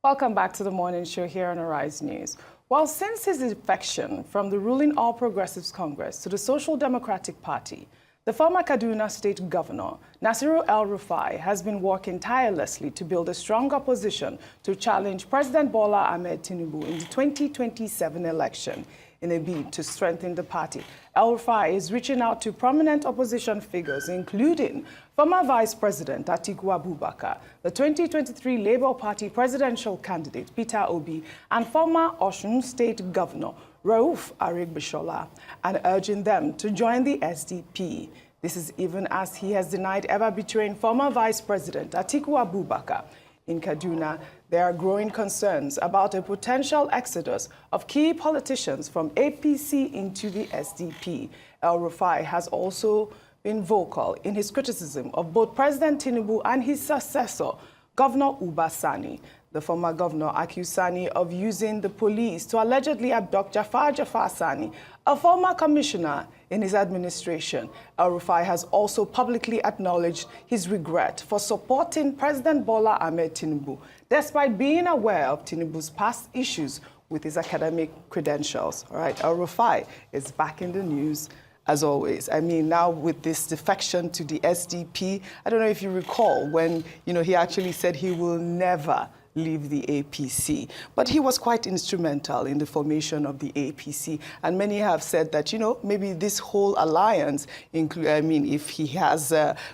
Welcome back to the morning show here on Arise News. Well, since his defection from the ruling All Progressives Congress to the Social Democratic Party, the former Kaduna State Governor, Nasiru El-Rufai, has been working tirelessly to build a strong opposition to challenge President Bola Ahmed Tinubu in the 2027 election. In a bid to strengthen the party, El-Rufai is reaching out to prominent opposition figures, including former Vice President Atiku Abubakar, the 2023 Labour Party presidential candidate Peter Obi, and former Osun State Governor El-Rufai, and urging them to join the SDP. This is even as he has denied ever betraying former Vice President Atiku Abubakar. In Kaduna, there are growing concerns about a potential exodus of key politicians from APC into the SDP. El-Rufai has also been vocal in his criticism of both President Tinubu and his successor, Governor Uba Sani. The former governor accused Sani of using the police to allegedly abduct Jafar Sani, a former commissioner in his administration. El-Rufai has also publicly acknowledged his regret for supporting President Bola Ahmed Tinubu, despite being aware of Tinubu's past issues with his academic credentials. All right, El-Rufai is back in the news as always. I mean, now with this defection to the SDP, I don't know if you recall when, he actually said he will never leave the APC. But he was quite instrumental in the formation of the APC. And many have said that, maybe this whole alliance, if he has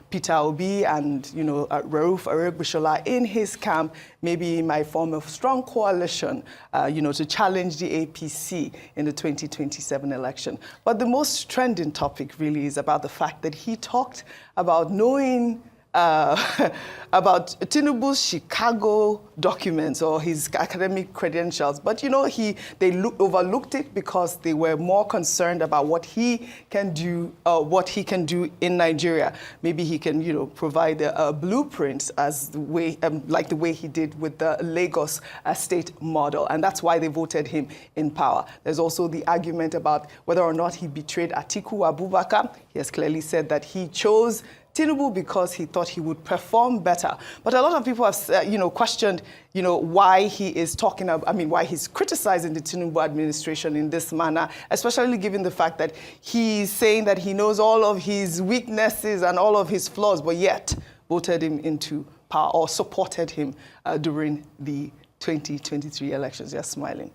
Peter Obi and, El-Rufai in his camp, maybe he might form a strong coalition, to challenge the APC in the 2027 election. But the most trending topic really is about the fact that he talked about knowing about Tinubu's Chicago documents or his academic credentials. But, they overlooked it because they were more concerned about what he can do, in Nigeria. Maybe he can, provide a blueprint as the way, like the way he did with the Lagos state model. And that's why they voted him in power. There's also the argument about whether or not he betrayed Atiku Abubakar. He has clearly said that he chose Tinubu because he thought he would perform better. But a lot of people have, questioned, why he is talking about, why he's criticizing the Tinubu administration in this manner, especially given the fact that he's saying that he knows all of his weaknesses and all of his flaws, but yet voted him into power or supported him during the 2023 elections. You're smiling.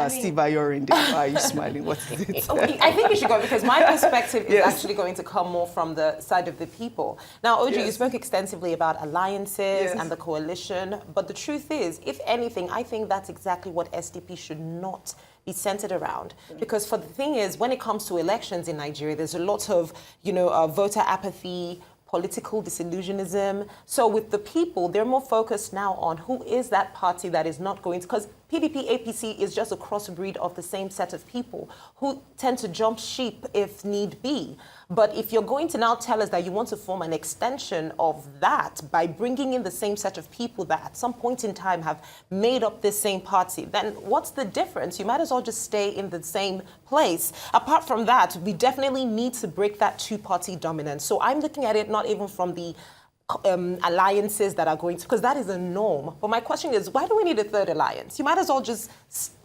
Steve, you're in there. Why are you smiling? What's it? I think you should go because my perspective is actually going to come more from the side of the people. Now, Oji, you spoke extensively about alliances and the coalition, but the truth is, if anything, I think that's exactly what SDP should not be centered around. Because for the thing is, when it comes to elections in Nigeria, there's a lot of, voter apathy, political disillusionism. So with the people, they're more focused now on who is that party that is not going to, because PDP, APC is just a crossbreed of the same set of people who tend to jump ship if need be. But if you're going to now tell us that you want to form an extension of that by bringing in the same set of people that at some point in time have made up this same party, then what's the difference? You might as well just stay in the same place. Apart from that, we definitely need to break that two-party dominance. So I'm looking at it not even from the alliances that are going to, because that is a norm. But my question is, why do we need a third alliance? You might as well just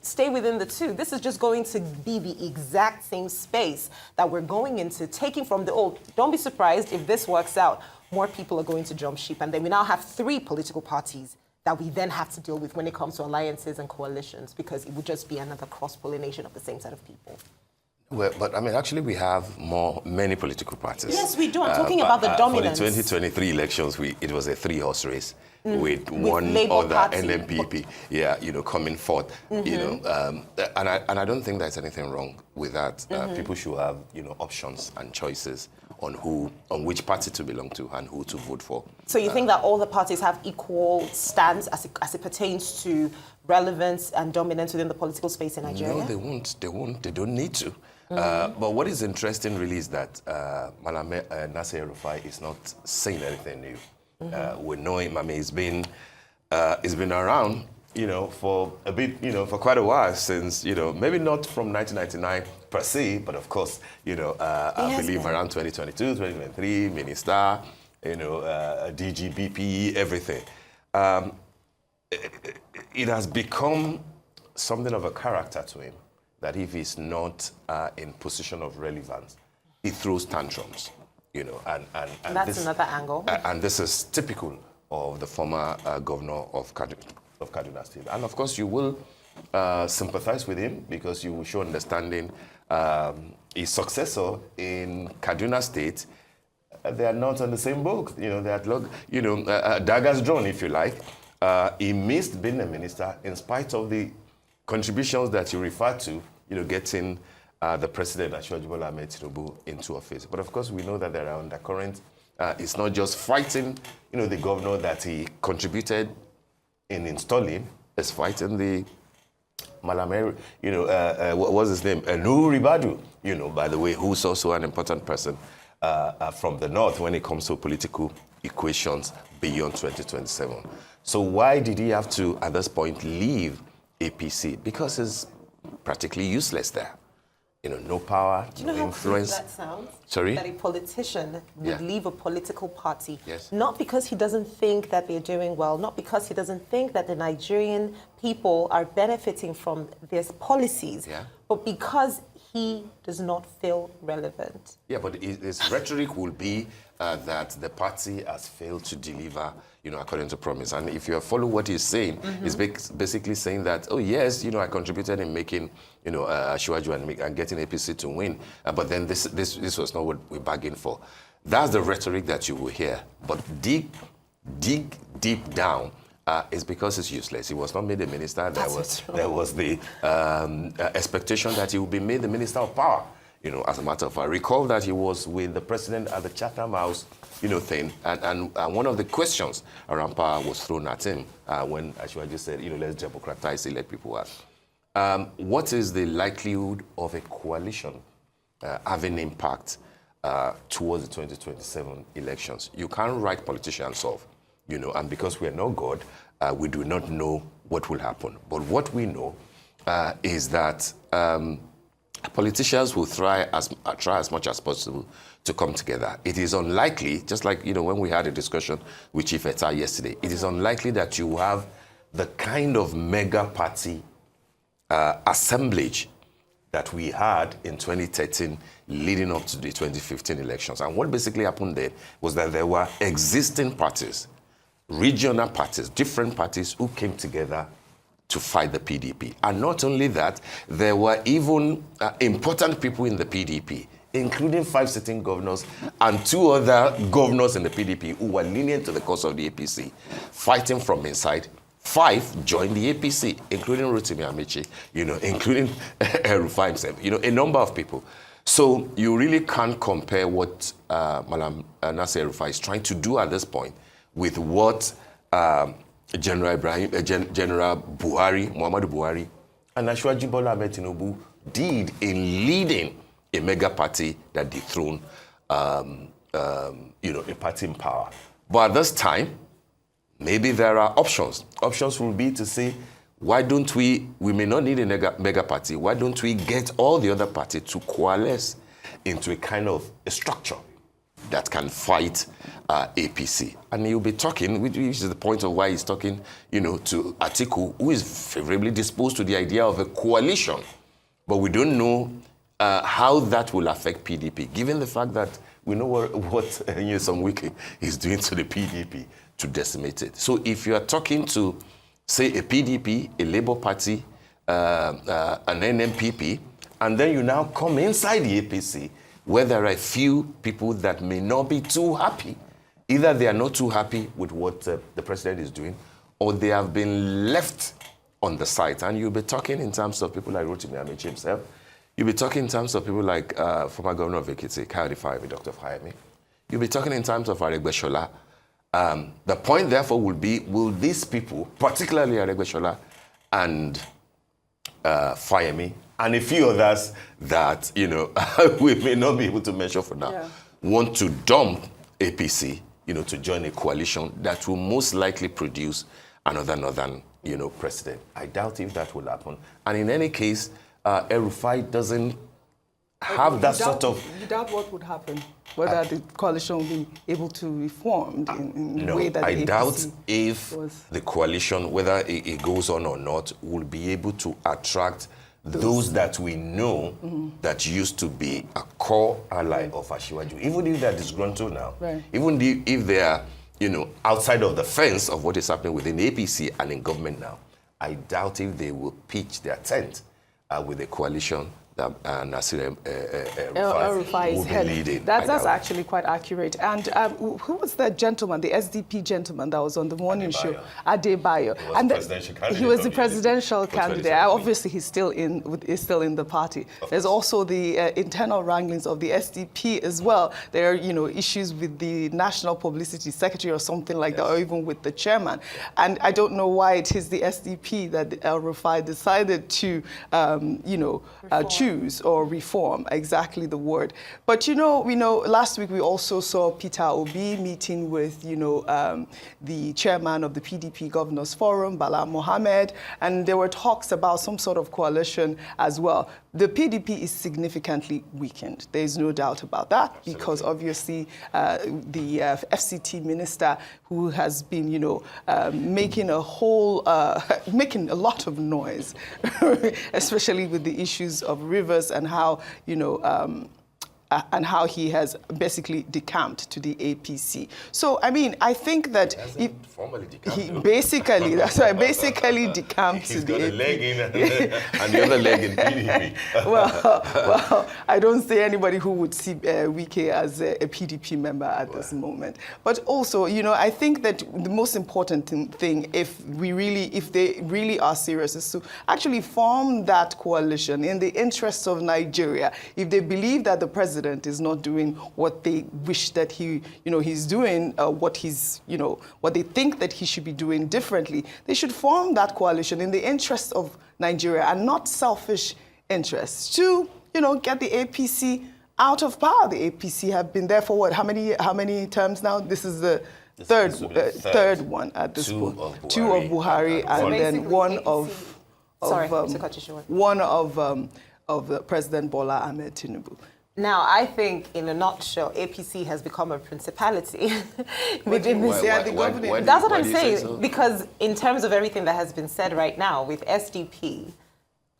stay within the two. This is just going to be the exact same space that we're going into, taking from the old. Don't be surprised if this works out. More people are going to jump ship. And then we now have three political parties that we then have to deal with when it comes to alliances and coalitions, because it would just be another cross-pollination of the same set of people. Well, but actually we have many political parties. Yes, we do. I'm talking about the dominance. For the 2023 elections, it was a three-horse race with one Labour other Party. NMPP, coming forth, and I don't think there's anything wrong with that. People should have, options and choices on which party to belong to and who to vote for. So you think that all the parties have equal stance as it pertains to relevance and dominance within the political space in Nigeria? No, they won't. They don't need to. But what is interesting really is that Nasir El-Rufai is not saying anything new. We know him. He's been around, for a bit, for quite a while since, maybe not from 1999 per se, but of course, I believe around 2022, 2023, minister, DGBP, everything. it has become something of a character to him that if he's not in position of relevance, he throws tantrums, you know, and that's another angle. And this is typical of the former governor of Kaduna State. And of course, you will sympathize with him because you will show understanding. His successor in Kaduna State, they are not on the same book. You know, they are, daggers drawn, if you like. He missed being a minister in spite of the contributions that you referred to, you know, getting the president, Asiwaju Bola Ahmed Tinubu, into office. But of course, we know that there are undercurrents. It's not just fighting, you know, the governor that he contributed in installing. It's fighting the Malamere, you know, what was his name? Nuhu Ribadu, you know, by the way, who's also an important person from the north when it comes to political equations beyond 2027. So why did he have to, at this point, leave APC? Because it's practically useless there. You know, no power, Do you know no how influence. That sounds? Sorry? That a politician would leave a political party, Yes. not because he doesn't think that they're doing well, not because he doesn't think that the Nigerian people are benefiting from these policies, but because he does not feel relevant. Yeah, but his rhetoric will be that the party has failed to deliver, you know, according to promise. And if you follow what he's saying, he's basically saying that, oh yes, you know, I contributed in making, you know, Asiwaju and getting APC to win, but then this was not what we bargained for. That's the rhetoric that you will hear. But dig deep down. It's because it's useless. He was not made a minister. There was the expectation that he would be made the minister of power. You know, as a matter of fact, recall that he was with the president at the Chatham House, you know, thing, and one of the questions around power was thrown at him when Asiwaju said, you know, let's democratize it, let people ask. What is the likelihood of a coalition having impact towards the 2027 elections? You can't write politicians off. You know, and because we are not God, we do not know what will happen. But what we know is that politicians will try as much as possible to come together. It is unlikely, just like, you know, when we had a discussion with Chief Etta yesterday, it is unlikely that you have the kind of mega party assemblage that we had in 2013 leading up to the 2015 elections. And what basically happened there was that there were existing parties, regional parties, different parties who came together to fight the PDP. And not only that, there were even important people in the PDP, including 5 sitting governors and 2 other governors in the PDP who were lenient to the cause of the APC, fighting from inside. 5 joined the APC, including Rotimi Amechi, you know, including El-Rufai himself, you know, a number of people. So you really can't compare what Malam Nasir El-Rufai is trying to do at this point with what General Buhari, Muhammadu Buhari, and Asiwaju Bola Ahmed Tinubu did in leading a mega party that dethroned, you know, a party in power. But at this time, maybe there are options. Options will be to say, why don't we may not need a mega party, why don't we get all the other parties to coalesce into a kind of a structure that can fight APC. And he'll be talking, which is the point of why he's talking, you know, to Atiku, who is favorably disposed to the idea of a coalition. But we don't know how that will affect PDP, given the fact that we know what Nyesom Wike is doing to the PDP to decimate it. So if you are talking to, say, a PDP, a Labour Party, an NMPP, and then you now come inside the APC, where there are a few people that may not be too happy. Either they are not too happy with what the president is doing, or they have been left on the side. And you'll be talking in terms of people like Rotimi Amechi himself. You'll be talking in terms of people like former governor of Ekiti, Kayode Fayemi, Dr. Fayemi. You'll be talking in terms of Aregbesola. The point, therefore, will be, will these people, particularly Aregbesola and Fayemi, and a few others that, you know, we may not be able to measure for now, want to dump APC, you know, to join a coalition that will most likely produce another northern, you know, president. I doubt if that will happen. And in any case, El-Rufai doesn't have that sort of... You doubt what would happen? Whether the coalition will be able to reform in the way that the APC doubt if was. the coalition, whether it goes on or not, will be able to attract those that we know that used to be a core ally of Asiwaju, even if they're disgruntled now, even if they are, outside of the fence of what is happening within the APC and in government now, I doubt if they will pitch their tent with the coalition that Nasir El-Rufai is leading. That's actually quite accurate. And who was that gentleman, the SDP gentleman that was on the morning show? Adebayo. He was the presidential candidate. Obviously, he's still in the party. There's also the internal wranglings of the SDP as well. There are issues with the national publicity secretary or something like that, or even with the chairman. And I don't know why it is the SDP that El-Rufai decided to choose or reform, exactly the word. But we know last week we also saw Peter Obi meeting with the chairman of the PDP Governors Forum, Bala Mohammed, and there were talks about some sort of coalition as well. The PDP is significantly weakened. There is no doubt about that. Absolutely. Because obviously the FCT minister, who has been making a lot of noise, especially with the issues of rivers and how he has basically decamped to the APC. So, I think that he basically, that's why basically decamped to the APC. He's got a leg in and the other leg in PDP. well, I don't see anybody who would see Wike as a PDP member at this moment. But also, I think that the most important thing, if they really are serious, is to actually form that coalition in the interests of Nigeria. If they believe that the president is not doing what they wish that he's doing, what they think that he should be doing differently, they should form that coalition in the interests of Nigeria and not selfish interests to, get the APC out of power. The APC have been there for what? How many terms now? This is the third one at this point. Two of Buhari and then one of President Bola Ahmed Tinubu. Now, I think, in a nutshell, APC has become a principality within this. That's what I'm saying. So? Because in terms of everything that has been said right now, with SDP,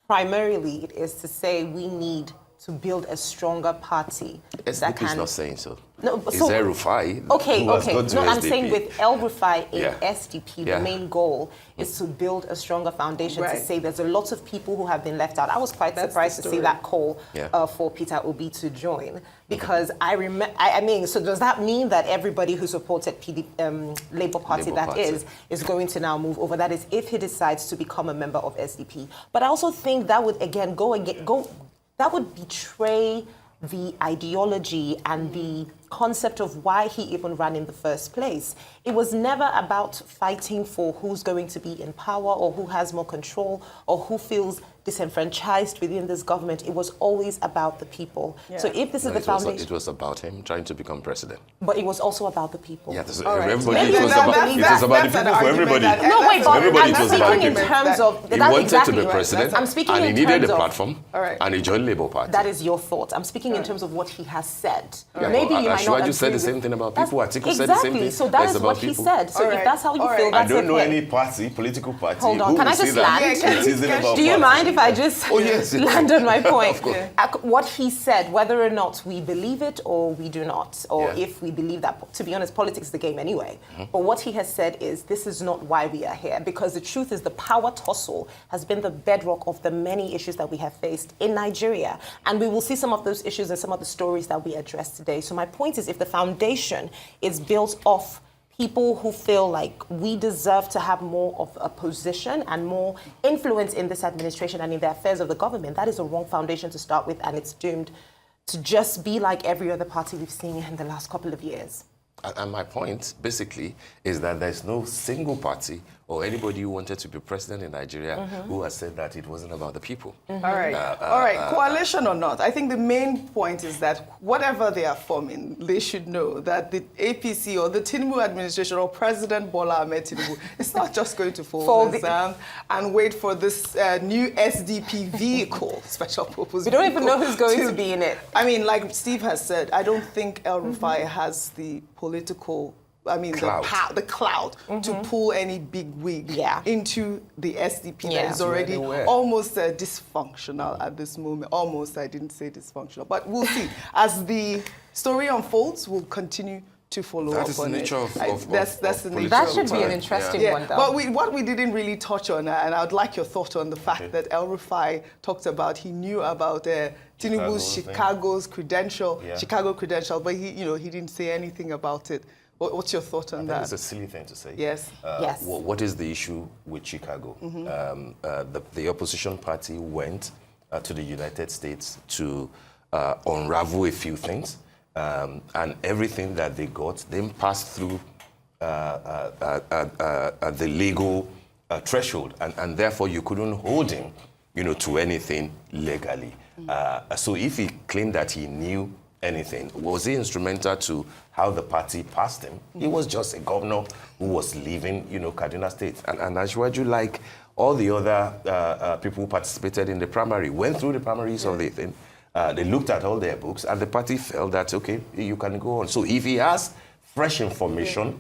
primarily it is to say we need to build a stronger party. SDP is not saying so. No, it's El-Rufai. Okay. No, I'm saying with El-Rufai in SDP, the main goal is to build a stronger foundation to say there's a lot of people who have been left out. I was quite surprised to see that call for Peter Obi to join, because so does that mean that everybody who supported Labour Party is going to now move over? That is if he decides to become a member of SDP. But I also think that would again that would betray the ideology and the concept of why he even ran in the first place. It was never about fighting for who's going to be in power or who has more control or who feels disenfranchised within this government. It was always about the people. Yeah. So if this is the foundation... It was about him trying to become president. But it was also about the people. Yeah, it was about the people for everybody. No, wait, but I'm speaking in terms of... He wanted to be president, I'm speaking and he in needed terms a of, platform, and he joined Labour Party. That is your thought. I'm speaking in terms of what he has said. Yeah, maybe you might not agree. You said the same thing about people. Atiku said the same thing. So that is what he said. So if that's how you feel, that's okay. I don't know any political party. Hold on, can I just land? Do you mind if I just land on my point? What he said, whether or not we believe it or we do not, or if we believe that, to be honest, politics is the game anyway. But what he has said is, this is not why we are here, because the truth is the power tussle has been the bedrock of the many issues that we have faced in Nigeria. And we will see some of those issues and some of the stories that we address today. So my point is, if the foundation is built off people who feel like we deserve to have more of a position and more influence in this administration and in the affairs of the government, that is a wrong foundation to start with, and it's doomed to just be like every other party we've seen in the last couple of years. And my point, basically, is that there's no single party or anybody who wanted to be president in Nigeria who has said that it wasn't about the people. All right. All right. Coalition or not, I think the main point is that whatever they are forming, they should know that the APC or the Tinubu administration or President Bola Ahmed Tinubu is not just going to fold the exam and wait for this new SDP vehicle, special purpose. We don't even know who's going to be in it. I mean, like Steve has said, I don't think El-Rufai has the political, the clout to pull any big wig into the SDP that is already almost dysfunctional at this moment. Almost, I didn't say dysfunctional, but we'll see. As the story unfolds, we'll continue to follow up on it. That is the nature of that's the nature. That should be an interesting one, though. But what we didn't really touch on, and I would like your thought on the fact that El-Rufai talked about, he knew about Tinubu's Chicago credential, but he didn't say anything about it. What's your thought on that? It's a silly thing to say. Yes. Yes. What is the issue with Chicago? The opposition party went to the United States to unravel a few things, and everything that they got then passed through the legal threshold, and therefore you couldn't hold him, to anything legally. So if he claimed that he knew anything, was he instrumental to how the party passed him? He was just a governor who was leaving, Kaduna State. And Ashwaju, like all the other people who participated in the primary, went through the primaries of the thing. They looked at all their books, and the party felt that, okay, you can go on. So if he has fresh information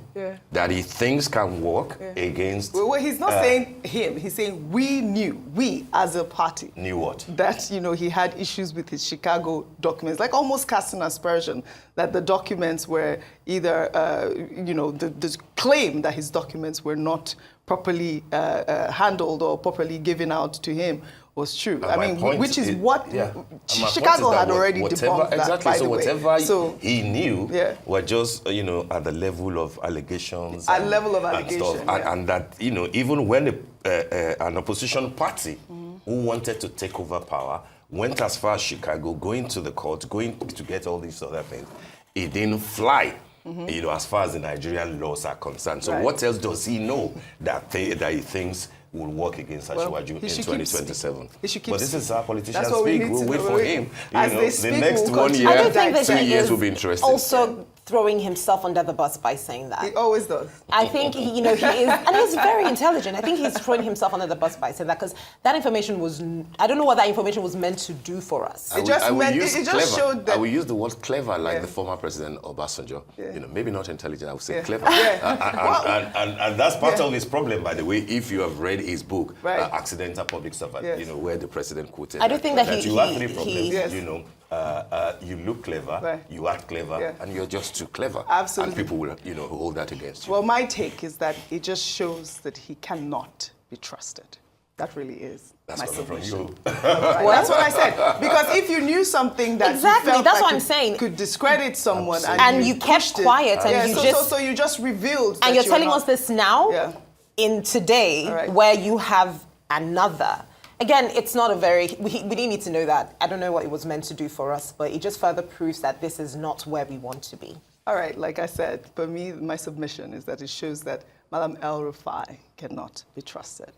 that he thinks can work against... Well, he's not saying him. He's saying we as a party... Knew what? That, he had issues with his Chicago documents, like almost casting aspersion that the documents were either, the claim that his documents were not properly handled or properly given out to him was true. Which is what Chicago had already debunked that, by the way. Whatever he knew were just, at the level of allegations. At level of allegations, and that, even when an opposition party who wanted to take over power went as far as Chicago, going to the court, going to get all these other things, it didn't fly. As far as the Nigerian laws are concerned. So what else does he know that he thinks will work against Ashwaju in 2027? But this is how politicians speak. We'll wait for him. The next 1 year, I don't think that 2 years will be interesting. Also throwing himself under the bus by saying that. He always does. I think, he is, and he's very intelligent. I think he's throwing himself under the bus by saying that, because that information was, I don't know what that information was meant to do for us. It just showed that... I will use the word clever, like the former president Obasanjo. Maybe not intelligent, I would say clever. And that's part of his problem, by the way, if you have read his book, Accidental Public Servant, where the president quoted I don't think that you have three problems, you look clever, you act clever, and you're just too clever. Absolutely. And people will, hold that against you. Well, my take is that it just shows that he cannot be trusted. That really is my submission. That's what I said. Because if you knew something that you felt that's like what I'm saying. Could discredit someone and you kept quiet and so you just revealed. And you're telling us this now, in today, where you have another. Again, it's not a very... We didn't need to know that. I don't know what it was meant to do for us, but it just further proves that this is not where we want to be. All right, like I said, for me, my submission is that it shows that Madam El-Rufai cannot be trusted.